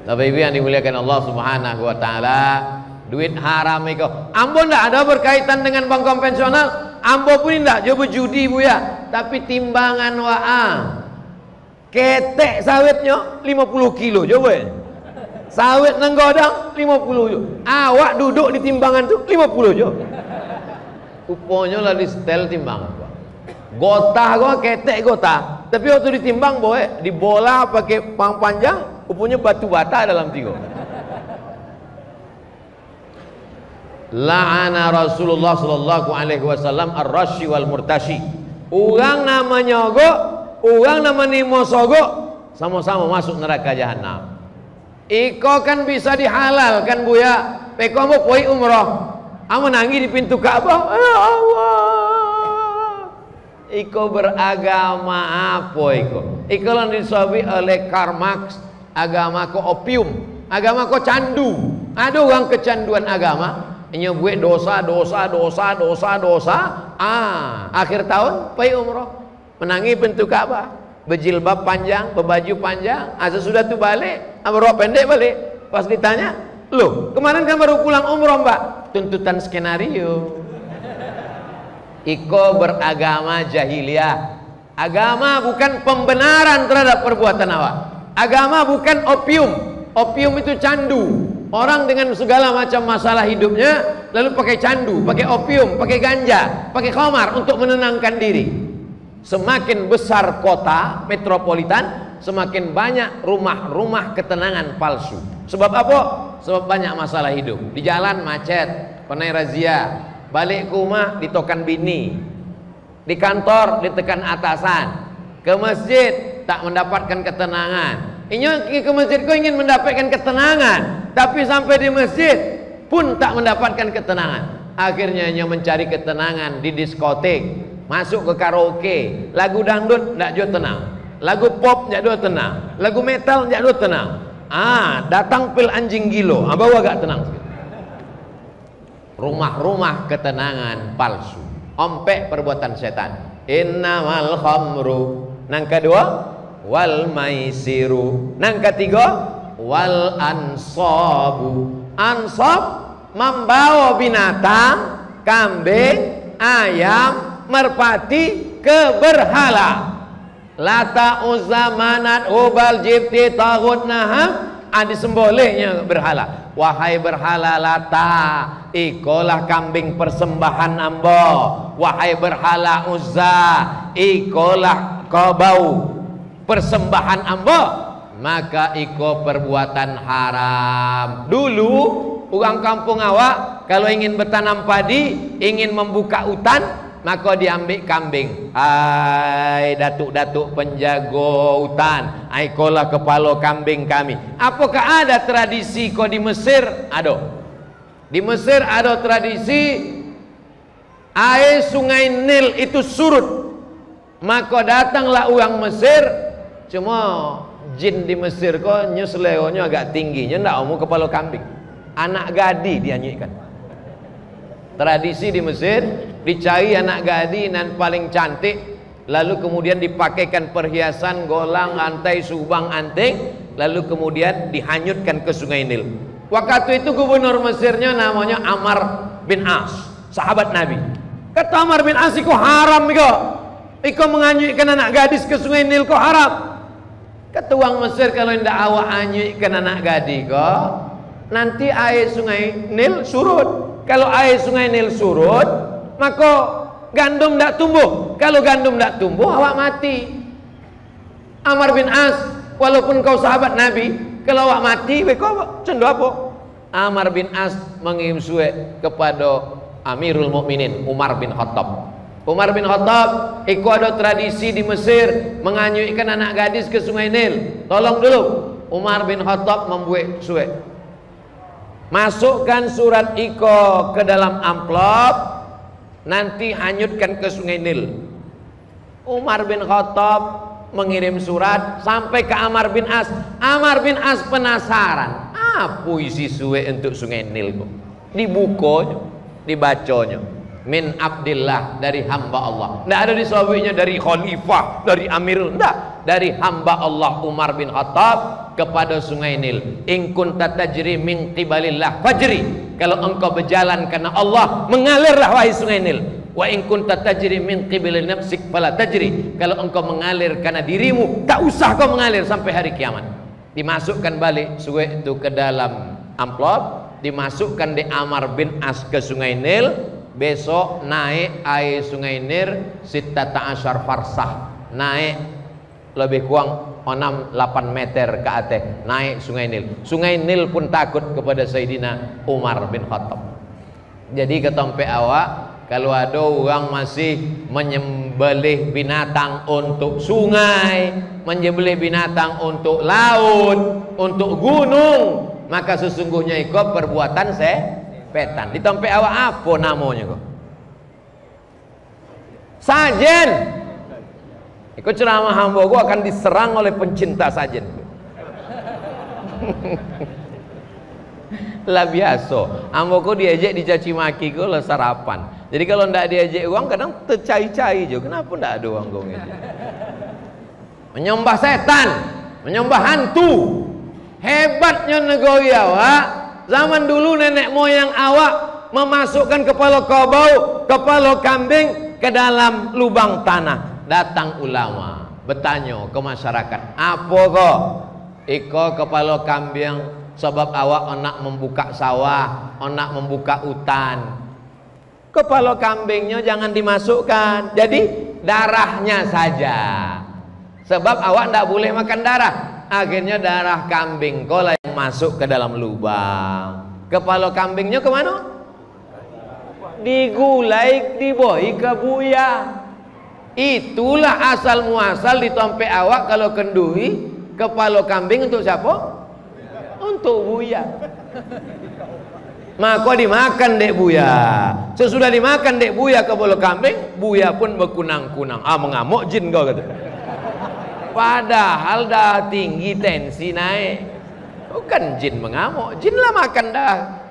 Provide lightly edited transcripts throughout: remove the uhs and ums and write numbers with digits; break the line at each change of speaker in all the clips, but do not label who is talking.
Bapak Ibu yang dimuliakan Allah Subhanahu wa taala, duit haram itu ambo ndak ada berkaitan dengan bank konvensional. Ambo pun ndak coba judi Bu ya, tapi timbangan waang ketek sawitnya 50 kilo coba ya. Sawit nang godang 50 jo. Awak duduk di timbangan tuh 50 jo. Upanya lah di setel timbangan gotah gua ketek gotah, tapi waktu ditimbang boy di bola pakai pang panjang, upanya batu bata dalam tiga. La'ana Rasulullah sallallahu alaihi wasallam ar-rashi wal murtashi. Orang namanya go, orang namanya mosogo, sama-sama masuk neraka jahanam. Iko kan bisa dihalalkan Bu ya. Peko mau poi umroh, amun nangi di pintu Ka'bah. Ya Allah. Iko beragama apa iko? Iko lan disawi oleh Karl Marx, agama ko opium, agama ko candu. Ada orang kecanduan agama. Ini buat dosa. Akhir tahun pergi umroh, menangi pintu Ka'bah, berjilbab panjang, berbaju panjang. Sudah tu balik, umroh pendek balik. Pas ditanya, loh kemarin kan baru pulang umroh Mbak. Tuntutan skenario. Iko beragama jahiliyah. Agama bukan pembenaran terhadap perbuatan awak. Agama bukan opium. Opium itu candu. Orang dengan segala macam masalah hidupnya lalu pakai candu, pakai opium, pakai ganja, pakai khamar untuk menenangkan diri. Semakin besar kota metropolitan, semakin banyak rumah-rumah ketenangan palsu. Sebab apa? Sebab banyak masalah hidup. Di jalan macet, pernah razia, balik ke rumah ditokan bini, di kantor ditekan atasan, ke masjid tak mendapatkan ketenangan. Ini ke masjid kau ingin mendapatkan ketenangan, tapi sampai di masjid pun tak mendapatkan ketenangan. Akhirnya hanya mencari ketenangan di diskotik, masuk ke karaoke, lagu dangdut tidak juga tenang, lagu pop tidak juga tenang, lagu metal tidak juga tenang. Datang pil anjing gilo, bawa agak tenang. Rumah-rumah ketenangan palsu, ompek perbuatan setan. Innamal khamru. Nang kedua wal maisiru. Nang ketiga wal ansabu. Ansab membawa binatang, kambing, ayam, merpati ke berhala. Lata Uzza Manat Hubal Jibti Taghut Naham, disembelihnya berhala. Wahai berhala Lata, ikolah kambing persembahan ambo. Wahai berhala Uzza, ikolah kobau persembahan ambo, maka iko perbuatan haram. Dulu orang kampung awak kalau ingin bertanam padi, ingin membuka hutan, maka diambil kambing. Hai datuk-datuk penjago hutan, ikolah kepala kambing kami. Apakah ada tradisi kau di Mesir? Ada. Di Mesir ada tradisi air sungai Nil itu surut, maka datanglah orang Mesir. Cuma jin di Mesir kok nyusleonya agak tinggi, ndak mau kepala kambing. Anak gadi dia nyikan. Tradisi di Mesir dicari anak gadi dan paling cantik, lalu kemudian dipakaikan perhiasan golang, antai, subang, anting, lalu kemudian dihanyutkan ke sungai Nil. Waktu itu gubernur Mesirnya namanya Amr bin As, sahabat Nabi. Kata Amr bin As, kok haram iko menganyutkan anak gadis ke sungai Nil, kok haram? Kata orang Mesir, kalau tidak awak anyutkan anak gadis kok, nanti air sungai Nil surut. Kalau air sungai Nil surut, maka gandum tidak tumbuh. Kalau gandum tidak tumbuh, awak mati. Amr bin As, walaupun kau sahabat Nabi, kalau awak mati, kau cenderung apa? Amr bin As mengirim surat kepada Amirul Mukminin Umar bin Khattab. Umar bin Khattab, ikut ada tradisi di Mesir menganyutkan anak gadis ke sungai Nil. Tolong dulu. Umar bin Khattab membuat surat. Masukkan surat iko ke dalam amplop, nanti hanyutkan ke sungai Nil. Umar bin Khattab mengirim surat sampai ke Amr bin As. Amr bin As penasaran, apa isi surat untuk sungai Nil kok? Dibukanya, dibacanya. Min Abdillah, dari hamba Allah. Tidak ada disawinya dari khalifah, dari amirul, tidak. Dari hamba Allah Umar bin Khattab. kepada sungai Nil. In kunta tajri min qibalillah fajri, kalau engkau berjalan karena Allah, mengalirlah wahai sungai Nil. Wa in kunta tajri min qibali nafsik fala tajri, kalau engkau mengalir karena dirimu, tak usah kau mengalir sampai hari kiamat. Dimasukkan balik sungai itu ke dalam amplop, dimasukkan di Amr bin As ke sungai Nil. Besok naik air sungai Nil sittata asyar farsah, naik lebih kurang 6-8 meter ke atas, naik sungai Nil. Sungai Nil pun takut kepada Sayyidina Umar bin Khattab. Jadi ketompe awak, kalau ada orang masih menyembelih binatang untuk sungai, menyembelih binatang untuk laut, untuk gunung, maka sesungguhnya itu perbuatan setan. Ditompe awak apa namanya kok? Sajen. Ikut ceramah hamba gua akan diserang oleh pencinta sajen. Lah biasa, hamba gua diajak dicaci maki gua lah sarapan. Jadi kalau ndak diajak uang kadang tercai-cai juga. Kenapa ndak ada uang gua ngajak? Menyembah setan, menyembah hantu. Hebatnya negeri awak. Zaman dulu nenek moyang awak memasukkan kepala kerbau, kepala kambing ke dalam lubang tanah. Datang ulama bertanya ke masyarakat, apa kok iko kepala kambing sebab awak nak membuka sawah, nak membuka hutan. Kepala kambingnya jangan dimasukkan, jadi darahnya saja, sebab awak ndak boleh makan darah. Akhirnya darah kambing kau lah yang masuk ke dalam lubang. Kepala kambingnya kemana? Digulai, diboi ke buaya. Itulah asal muasal ditompe awak kalau kenduri kepala kambing untuk siapa? Untuk buaya. Maka dimakan dek buaya. Sesudah dimakan dek buaya kepala kambing, buaya pun berkunang-kunang. Mengamuk jin kau kata. Padahal dah tinggi tensi naik. Bukan jin mengamuk, jin lah makan darah.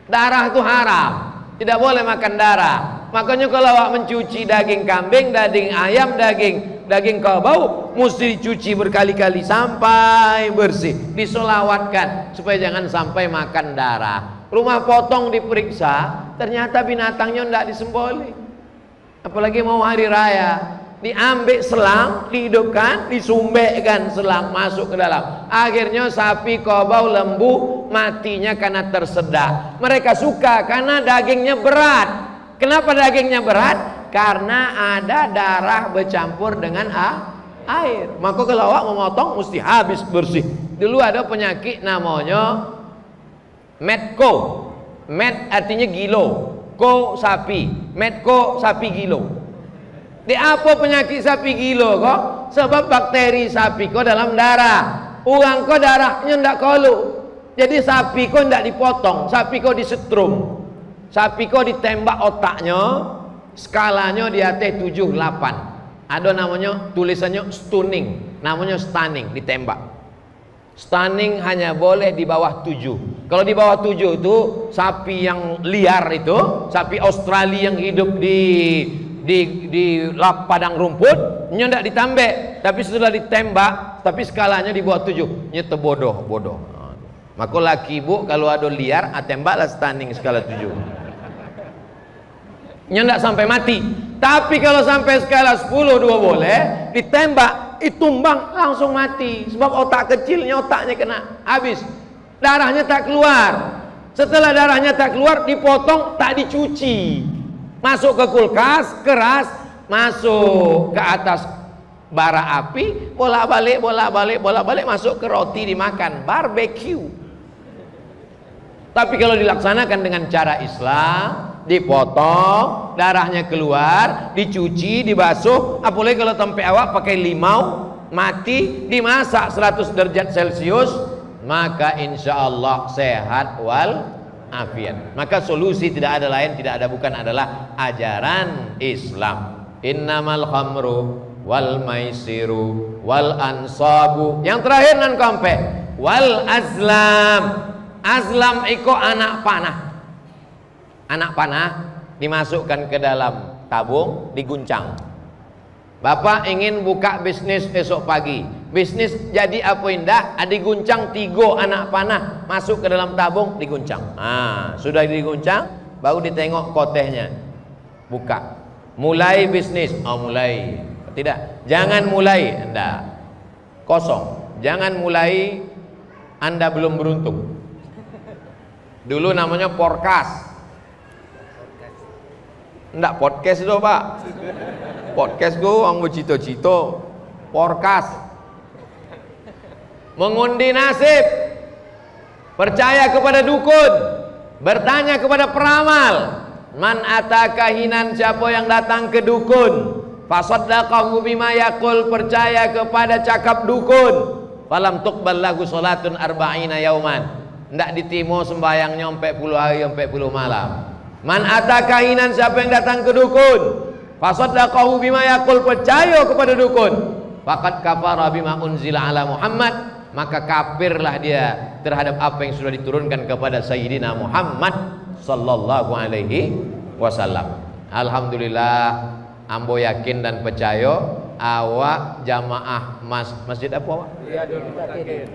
Darah itu haram, tidak boleh makan darah. Makanya kalau awak mencuci daging kambing, daging ayam, daging kerbau, mesti dicuci berkali-kali sampai bersih, disolawatkan supaya jangan sampai makan darah. Rumah potong diperiksa, ternyata binatangnya tidak disembelih. Apalagi mau hari raya, diambil selang, dihidupkan, disumbekkan selang masuk ke dalam. Akhirnya sapi, kerbau, lembu matinya karena tersedak. Mereka suka karena dagingnya berat. Kenapa dagingnya berat? Karena ada darah bercampur dengan air. Maka kalau awak memotong mesti habis bersih. Dulu ada penyakit namanya medco. Med artinya gilo, ko sapi, medco sapi gilo. Di apa penyakit sapi gilo kok? Sebab bakteri sapi kok dalam darah. Orang kok darahnya ndak kalu. Jadi sapi kok ndak dipotong, sapi kok disetrum. Sapi kok ditembak otaknya, skalanya di atas 7-8. Ada namanya tulisannya stunning, namanya stunning, ditembak. Stunning hanya boleh di bawah 7. Kalau di bawah 7 itu sapi yang liar itu, sapi Australia yang hidup di lap padang rumput, nya ndak ditambah, tapi setelah ditembak, tapi skalanya di bawah 7, nya terbodoh. Maka laki ibu kalau ada liar, tembaklah stunning skala 7. Nya ndak sampai mati. Tapi kalau sampai skala 10 dua boleh, ditembak, ditumbang langsung mati. Sebab otak kecilnya, otaknya kena, habis. Darahnya tak keluar. Setelah darahnya tak keluar, dipotong, tak dicuci. Masuk ke kulkas, keras, masuk ke atas bara api, bolak-balik, masuk ke roti dimakan, barbecue. Tapi kalau dilaksanakan dengan cara Islam, dipotong, darahnya keluar, dicuci, dibasuh, apalagi kalau tempe awak pakai limau, mati, dimasak 100 derajat Celcius, maka insya Allah sehat wal afiat. Maka solusi tidak ada lain, tidak ada bukan adalah ajaran Islam. Innamal khamru wal maisiru wal ansabu. Yang terakhir nan kompe wal azlam. Azlam iko anak panah. Anak panah dimasukkan ke dalam tabung, diguncang. Bapak ingin buka bisnis esok pagi. Bisnis jadi apa indah? Diguncang 3 anak panah, masuk ke dalam tabung, diguncang. Sudah diguncang, baru ditengok kotehnya. Buka. Mulai bisnis. Mulai. Tidak. Jangan mulai. Enggak. Kosong. Jangan mulai, Anda belum beruntung. Dulu namanya forecast. Enggak podcast itu, Pak. Podcast gue orang bercita-cita. Forecast. Mengundi nasib. Percaya kepada dukun. Bertanya kepada peramal. Man atakahinan, siapa yang datang ke dukun. Fasaddaqahu bima yaqul, percaya kepada cakap dukun. Falam tuqbal lahu salatun arba'ina yauman. Ndak ditimo sembayangnya 40 hari 40 malam. Man atakahinan, siapa yang datang ke dukun. Fasaddaqahu bima yaqul, percaya kepada dukun. Faqad kafara bima unzila ala Muhammad, maka kafirlah dia terhadap apa yang sudah diturunkan kepada Sayyidina Muhammad sallallahu alaihi wasallam. Alhamdulillah, ambo yakin dan percaya awak jamaah masjid apa awak?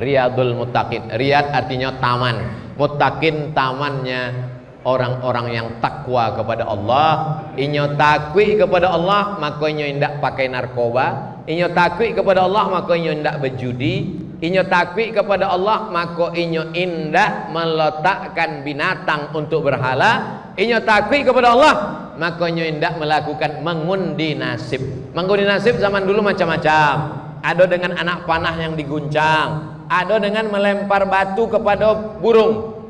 Riyadul Muttaqin. Riyad artinya taman, muttaqin tamannya orang-orang yang takwa kepada Allah. Inyo takwi kepada Allah, maka inyo indak pakai narkoba. Inyo takwi kepada Allah, maka inyo indak berjudi. Inyo takwi kepada Allah, maka inyo indak meletakkan binatang untuk berhala. Inyo takwi kepada Allah, maka inyo indak melakukan mengundi nasib. Mengundi nasib zaman dulu macam-macam. Ada dengan anak panah yang diguncang, ada dengan melempar batu kepada burung.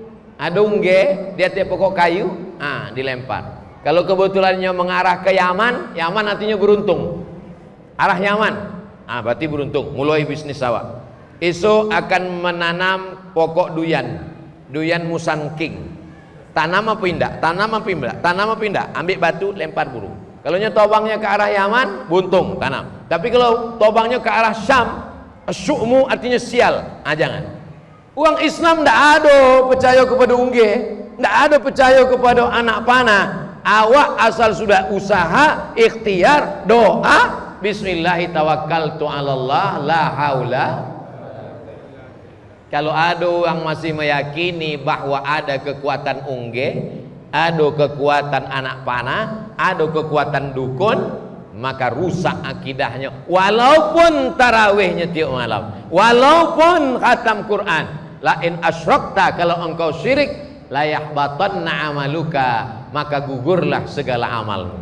Ada ungge di atas pokok kayu, dilempar. Kalau kebetulannya mengarah ke Yaman, Yaman artinya beruntung. Arah Yaman, berarti beruntung. Mulai bisnis sawah. Esok akan menanam pokok duyan Musan King. Tanam apa indah? Tanam apa indah? Tanam apa indah? Ambil batu, lempar burung. Kalau tobangnya ke arah Yaman, buntung, tanam. Tapi kalau tobangnya ke arah Syam, syu'mu artinya sial. Jangan. Uang Islam tidak ada percaya kepada ungge, tidak ada percaya kepada anak panah. Awak asal sudah usaha, ikhtiar, doa, bismillahi tawakkaltu 'alallah, la haula. Kalau ada orang masih meyakini bahwa ada kekuatan ungge, ada kekuatan anak panah, ada kekuatan dukun, maka rusak akidahnya. Walaupun tarawihnya tiap malam, walaupun khatam Quran. La in asyrakta, kalau engkau syirik, la yahbatanna amaluka, maka gugurlah segala amalmu.